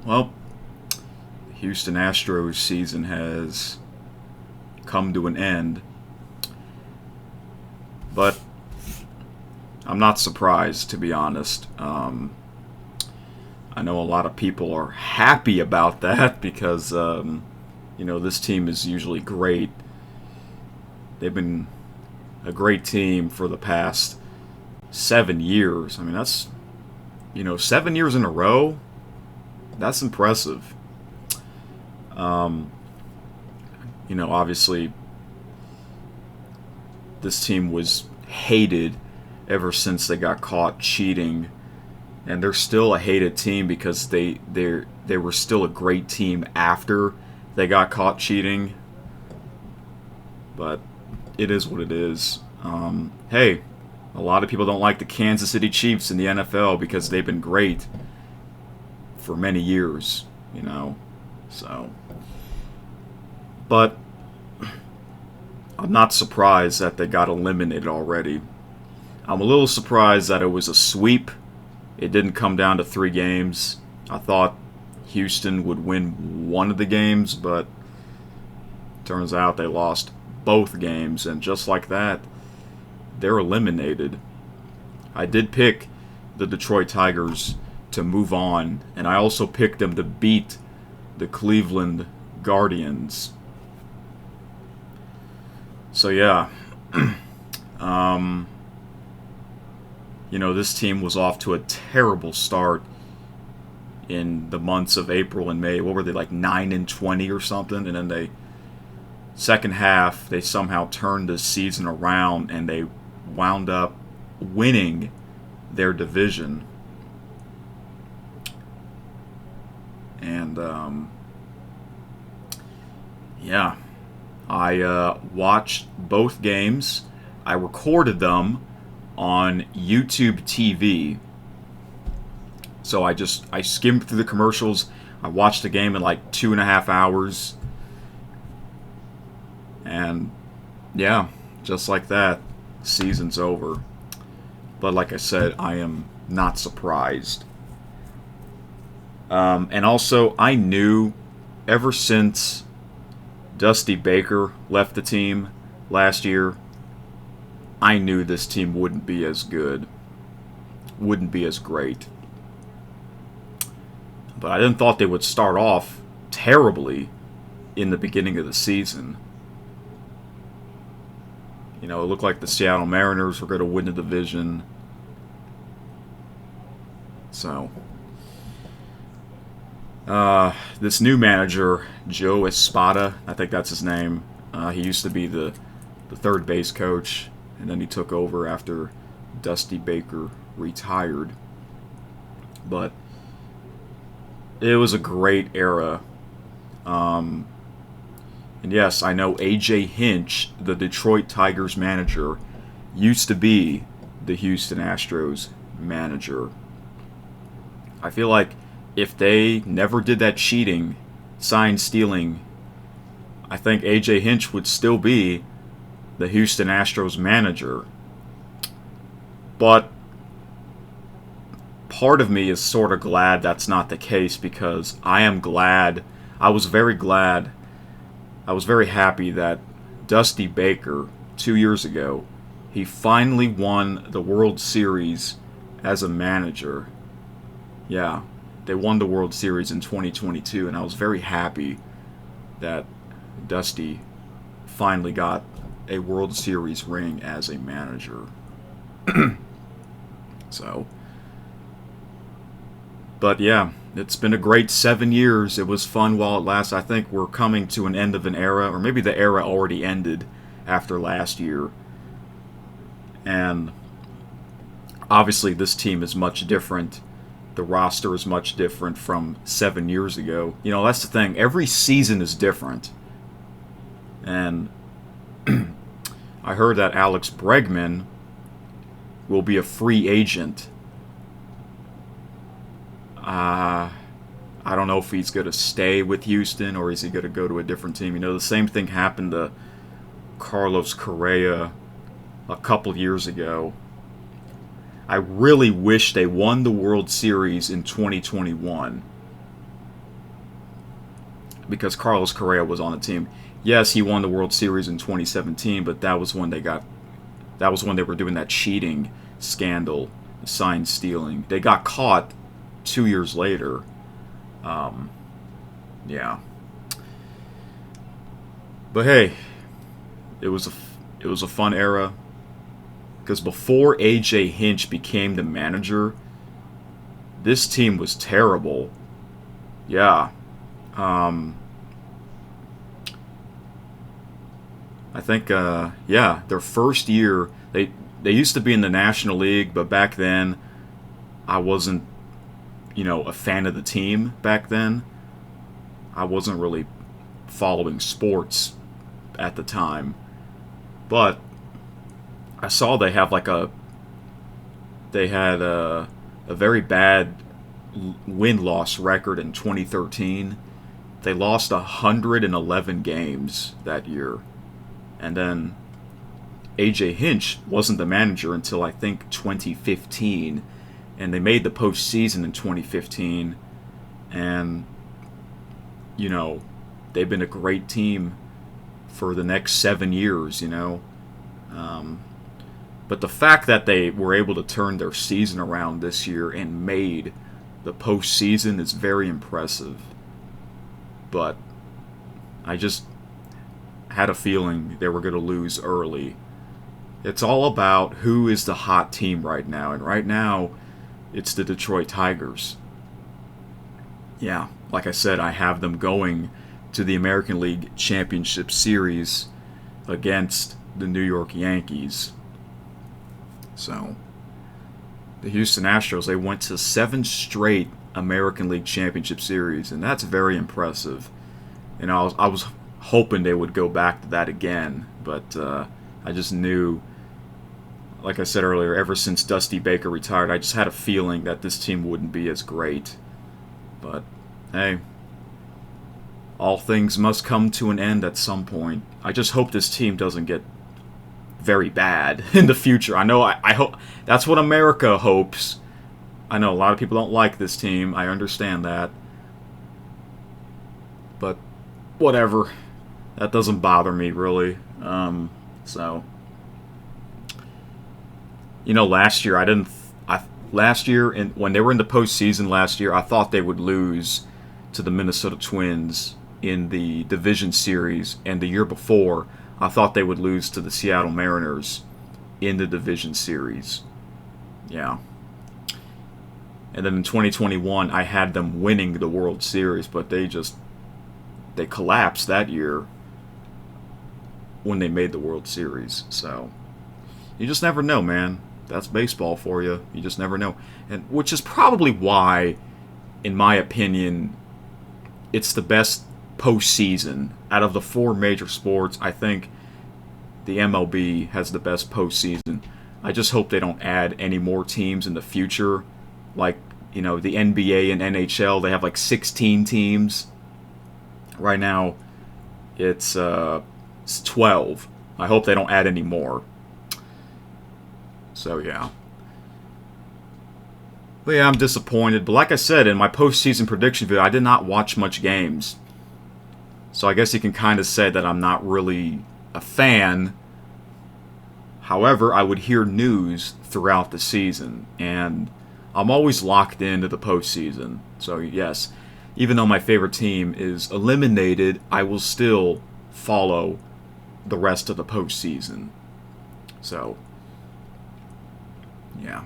Well, the Houston Astros season has come to an end, but I'm not surprised, to be honest. I know a lot of people are happy about that because, this team is usually great. They've been a great team for the past 7 years. I mean, that's, 7 years in a row. That's impressive. Um, Obviously, this team was hated ever since they got caught cheating, and they're still a hated team because they were still a great team after they got caught cheating. But it is what it is. Hey, a lot of people don't like the Kansas City Chiefs in the NFL because they've been great for many years, So, but I'm not surprised that they got eliminated already. I'm a little surprised that it was a sweep. It didn't come down to 3 games. I thought Houston would win one of the games, but turns out they lost both games, and just like that, they're eliminated. I did pick the Detroit Tigers to move on, and I also picked them to beat the Cleveland Guardians. So yeah, um, this team was off to a terrible start in the months of April and May. What were they, like 9-20 or something? And then second half, they somehow turned the season around and they wound up winning their division. And yeah, I watched both games. I recorded them on YouTube TV. So I skimmed through the commercials. I watched the game in like 2.5 hours. And yeah, just like that, season's over. But like I said, I am not surprised. And also, I knew ever since Dusty Baker left the team last year, I knew this team wouldn't be as good, wouldn't be as great. But I didn't thought they would start off terribly in the beginning of the season. It looked like the Seattle Mariners were going to win the division. So, this new manager, Joe Espada, I think that's his name. He used to be the third base coach, and then he took over after Dusty Baker retired. But it was a great era. And yes, I know A.J. Hinch, the Detroit Tigers manager, used to be the Houston Astros manager. I feel like if they never did that cheating, sign stealing, I think A.J. Hinch would still be the Houston Astros manager. But part of me is sort of glad that's not the case because I was very happy that Dusty Baker, 2 years ago, he finally won the World Series as a manager. Yeah, they won the World Series in 2022, and I was very happy that Dusty finally got a World Series ring as a manager. So, but yeah, it's been a great 7 years. It was fun while it lasts. I think we're coming to an end of an era, or maybe the era already ended after last year. And obviously this team is much different. The roster is much different from 7 years ago. That's the thing. Every season is different. And I heard that Alex Bregman will be a free agent. I don't know if he's going to stay with Houston or is he going to go to a different team. The same thing happened to Carlos Correa a couple years ago. I really wish they won the World Series in 2021 because Carlos Correa was on the team. Yes, he won the World Series in 2017, but that was when they were doing that cheating scandal, sign stealing. They got caught 2 years later. Yeah. But hey, it was a fun era, because before AJ Hinch became the manager, this team was terrible. Yeah. I think, their first year, they used to be in the National League, but back then, I wasn't, a fan of the team back then. I wasn't really following sports at the time. But I saw they had a very bad win-loss record in 2013. They lost 111 games that year. And then AJ Hinch wasn't the manager until I think 2015. And they made the postseason in 2015. And, they've been a great team for the next 7 years, But the fact that they were able to turn their season around this year and made the postseason is very impressive. But I just had a feeling they were going to lose early. It's all about who is the hot team right now. And right now, it's the Detroit Tigers. Yeah, like I said, I have them going to the American League Championship Series against the New York Yankees. So, the Houston Astros, they went to 7 straight American League Championship Series, and that's very impressive. And I was hoping they would go back to that again, but I just knew, like I said earlier, ever since Dusty Baker retired, I just had a feeling that this team wouldn't be as great. But, hey, all things must come to an end at some point. I just hope this team doesn't get very bad in the future. I know I hope that's what America hopes. I know a lot of people don't like this team. I understand that. But whatever. That doesn't bother me really. So last year when they were in the postseason last year, I thought they would lose to the Minnesota Twins in the division series, and the year before, I thought they would lose to the Seattle Mariners in the division series. Yeah. And then in 2021, I had them winning the World Series, but they collapsed that year when they made the World Series. So, you just never know, man. That's baseball for you. You just never know. And which is probably why, in my opinion, it's the best postseason out of the 4 major sports. I think the MLB has the best postseason. I just hope they don't add any more teams in the future. Like, the NBA and NHL, they have like 16 teams. Right now, it's 12. I hope they don't add any more. So, yeah. But yeah, I'm disappointed. But like I said, in my postseason prediction video, I did not watch much games. So I guess you can kind of say that I'm not really a fan. However, I would hear news throughout the season. And I'm always locked into the postseason. So yes, even though my favorite team is eliminated, I will still follow the rest of the postseason. So, yeah.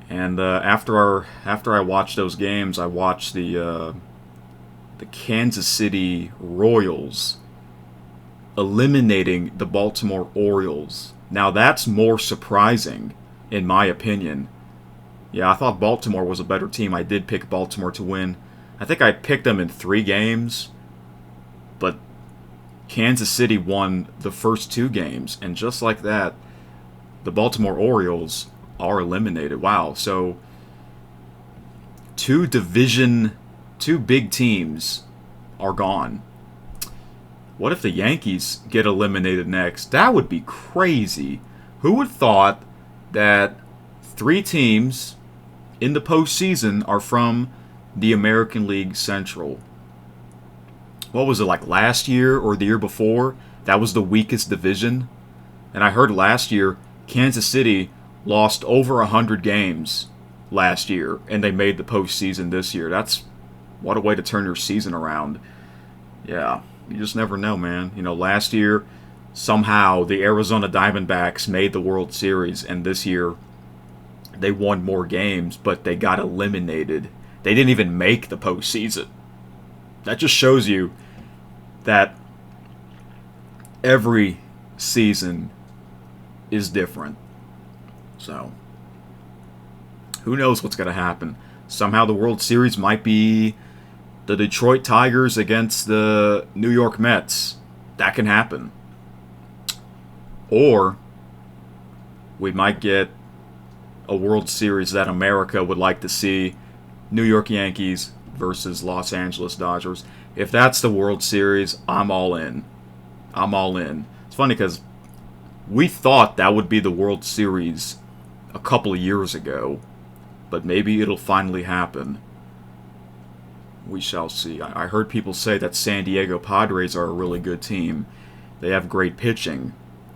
And after I watched those games, I watched the Kansas City Royals eliminating the Baltimore Orioles. Now that's more surprising, in my opinion. Yeah, I thought Baltimore was a better team. I did pick Baltimore to win. I think I picked them in 3 games, but Kansas City won the first 2 games, and just like that, the Baltimore Orioles are eliminated. Wow, so 2 big teams are gone. What if the Yankees get eliminated next? That would be crazy. Who would have thought that 3 teams in the postseason are from the American League Central? what was it, like last year or the year before? That was the weakest division. And I heard last year Kansas City lost over 100 games last year, and they made the postseason this year. That's what a way to turn your season around. Yeah, you just never know, man. Last year, somehow the Arizona Diamondbacks made the World Series, and this year they won more games, but they got eliminated. They didn't even make the postseason. That just shows you that every season is different. So, who knows what's going to happen? Somehow the World Series might be the Detroit Tigers against the New York Mets. That can happen. Or we might get a World Series that America would like to see. New York Yankees versus Los Angeles Dodgers. If that's the World Series, I'm all in. I'm all in. It's funny because we thought that would be the World Series a couple of years ago, but maybe it'll finally happen. We shall see. I heard people say that San Diego Padres are a really good team. They have great pitching.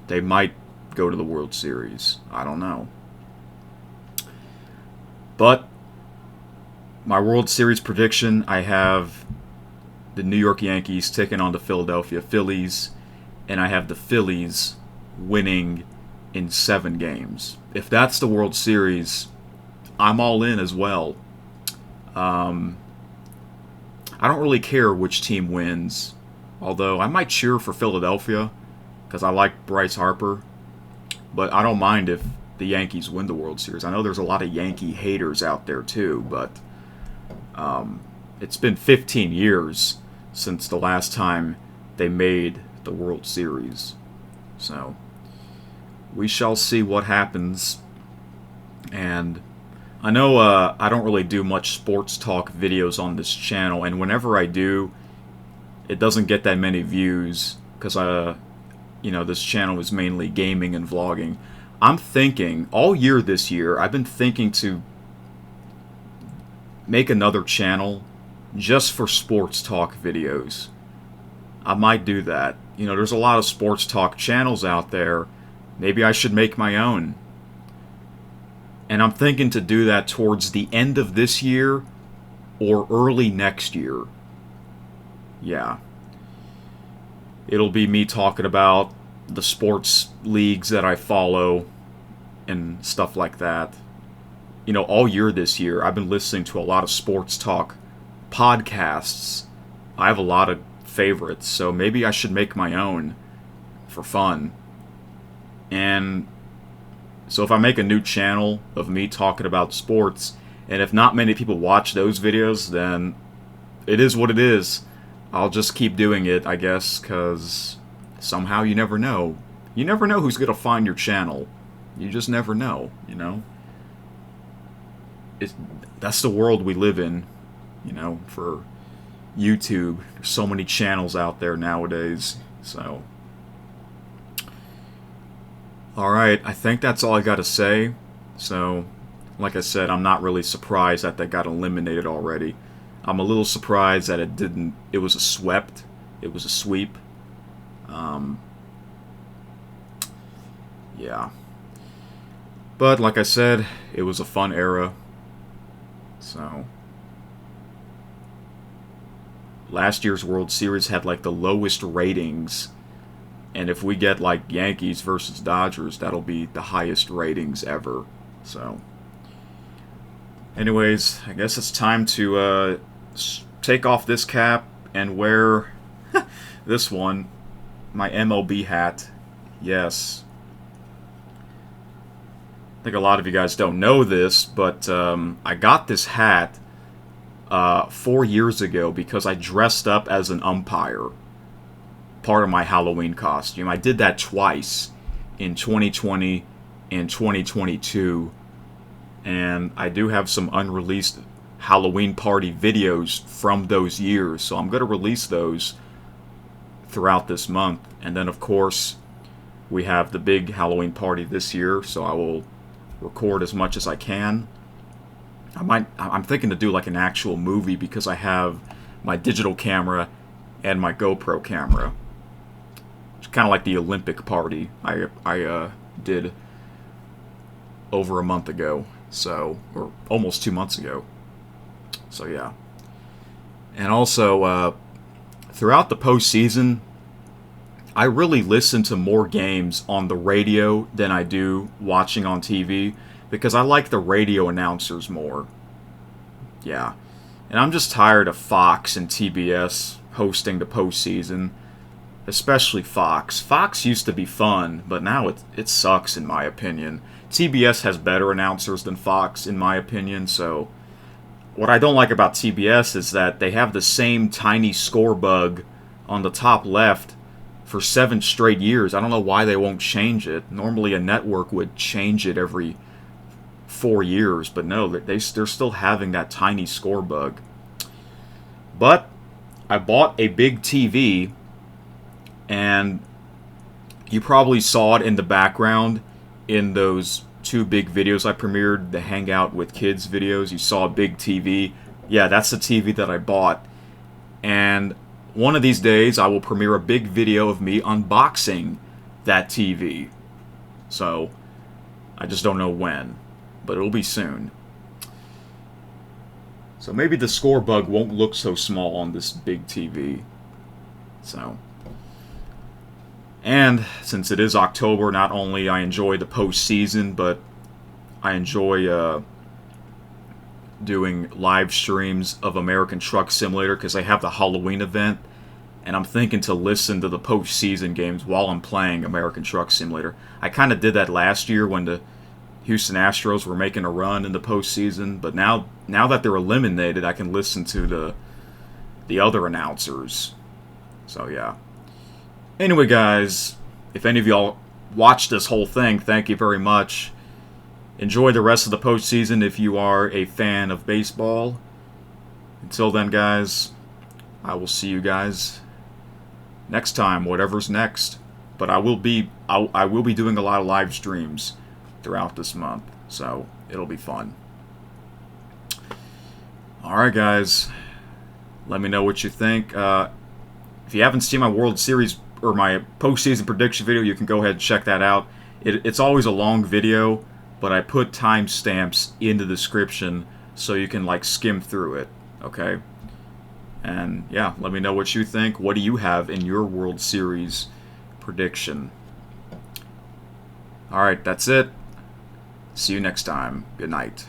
They might go to the World Series. I don't know. But my World Series prediction, I have the New York Yankees taking on the Philadelphia Phillies, and I have the Phillies winning in 7 games. If that's the World Series, I'm all in as well. I don't really care which team wins, although I might cheer for Philadelphia because I like Bryce Harper, but I don't mind if the Yankees win the World Series. I know there's a lot of Yankee haters out there too, but it's been 15 years since the last time they made the World Series. So we shall see what happens. And I know I don't really do much sports talk videos on this channel, and whenever I do, it doesn't get that many views because this channel is mainly gaming and vlogging. I'm thinking all year this year, I've been thinking to make another channel just for sports talk videos. I might do that. There's a lot of sports talk channels out there. Maybe I should make my own. And I'm thinking to do that towards the end of this year or early next year. Yeah. It'll be me talking about the sports leagues that I follow and stuff like that. All year this year, I've been listening to a lot of sports talk podcasts. I have a lot of favorites, so maybe I should make my own for fun. And so if I make a new channel of me talking about sports, and if not many people watch those videos, then it is what it is. I'll just keep doing it, I guess, because somehow you never know. You never know who's going to find your channel. You just never know, That's the world we live in, for YouTube. There's so many channels out there nowadays, so... Alright, I think that's all I got to say. So, like I said, I'm not really surprised that they got eliminated already. I'm a little surprised that it was a swept. It was a sweep. Yeah. But, like I said, it was a fun era. So, last year's World Series had like the lowest ratings. And if we get like Yankees versus Dodgers, that'll be the highest ratings ever. So, anyways, I guess it's time to take off this cap and wear this one, my MLB hat. Yes. I think a lot of you guys don't know this, but I got this hat 4 years ago because I dressed up as an umpire. Part of my Halloween costume. I did that twice in 2020 and 2022, and I do have some unreleased Halloween party videos from those years, so I'm going to release those throughout this month. And then of course we have the big Halloween party this year, so I will record as much as I can. I'm thinking to do like an actual movie because I have my digital camera and my GoPro camera. It's kind of like the Olympic party I did over a month ago, so, or almost 2 months ago. So yeah. And also, throughout the postseason, I really listen to more games on the radio than I do watching on TV because I like the radio announcers more. Yeah. And I'm just tired of Fox and TBS hosting the postseason, especially Fox. Fox used to be fun, but now it sucks in my opinion. TBS has better announcers than Fox in my opinion, so what I don't like about TBS is that they have the same tiny score bug on the top left for 7 straight years. I don't know why they won't change it. Normally a network would change it every 4 years, but no, they're still having that tiny score bug. But I bought a big TV, and you probably saw it in the background in those 2 big videos I premiered, the Hangout with Kids videos. You saw a big TV. Yeah, that's the TV that I bought. And one of these days I will premiere a big video of me unboxing that TV. So, I just don't know when, but it'll be soon. So maybe the score bug won't look so small on this big TV. So, and since it is October, not only I enjoy the postseason, but I enjoy doing live streams of American Truck Simulator because they have the Halloween event, and I'm thinking to listen to the postseason games while I'm playing American Truck Simulator. I kind of did that last year when the Houston Astros were making a run in the postseason, but now that they're eliminated, I can listen to the other announcers. So yeah. Anyway, guys, if any of y'all watched this whole thing, thank you very much. Enjoy the rest of the postseason if you are a fan of baseball. Until then, guys, I will see you guys next time, whatever's next. But I will be doing a lot of live streams throughout this month, so it'll be fun. Alright, guys, let me know what you think. If you haven't seen my World Series or my postseason prediction video, you can go ahead and check that out. It's always a long video, but I put timestamps in the description so you can like skim through it, okay? And yeah, let me know what you think. What do you have in your World Series prediction? Alright, that's it. See you next time. Good night.